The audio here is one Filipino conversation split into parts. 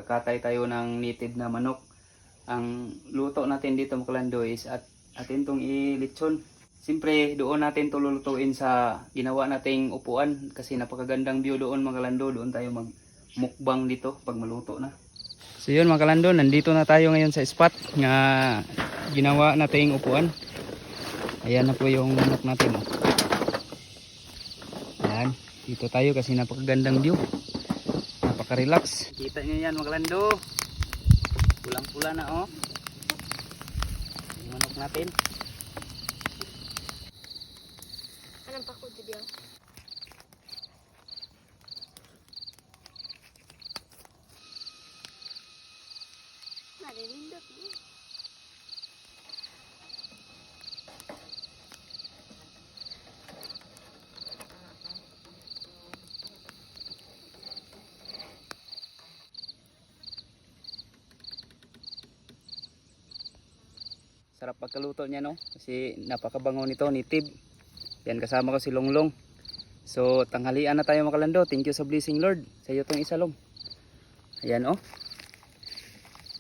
Kakatay tayo ng native na manok. Ang luto natin dito mga kalando is atin tong ilitsyon. Siyempre doon natin to lulutuin sa ginawa nating upuan kasi napakagandang view doon mga kalando. Doon tayo magmukbang dito pag maluto na. So yun mga kalando, nandito na tayo ngayon sa spot nga ginawa nating upuan. Ayan na po yung manok natin. Oh. Ayan, dito tayo kasi napakagandang view. Napaka-relax. Kita nyo yan mga kalando. Pulang-pula na oh. Yung manok natin. Anong pa ko video? Narilindot mo. Sarap pagkaluto niya no. Kasi napakabango nito, native. Yan kasama ko si Longlong. So tanghalian na tayo mga kalando. Thank you sa blessing Lord. Sa iyo tong isalong. Ayan oh.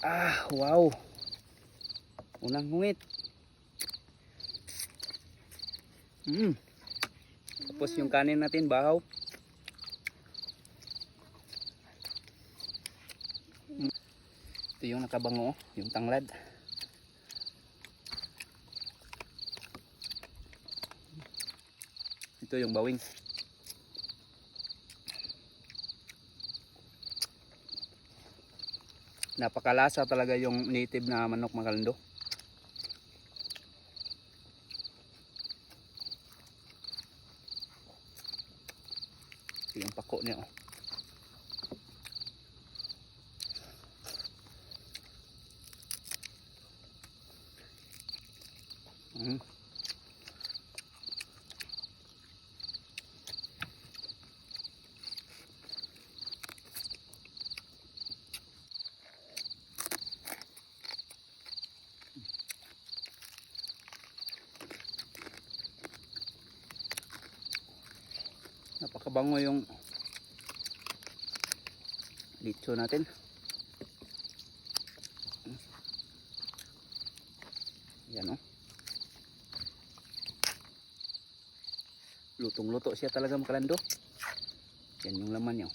Ah, wow. Unang hungit. Tapos yung kanin natin bahaw. Ito yung nakabango, yung tanglad. Ito yung bawing. Napakalasa talaga yung native na manok mga kalando. Ito yung pako niya oh. Napakabango yung litso natin. Yan oh. Lutong luto siya talaga mga kalando. Yan yung laman niya.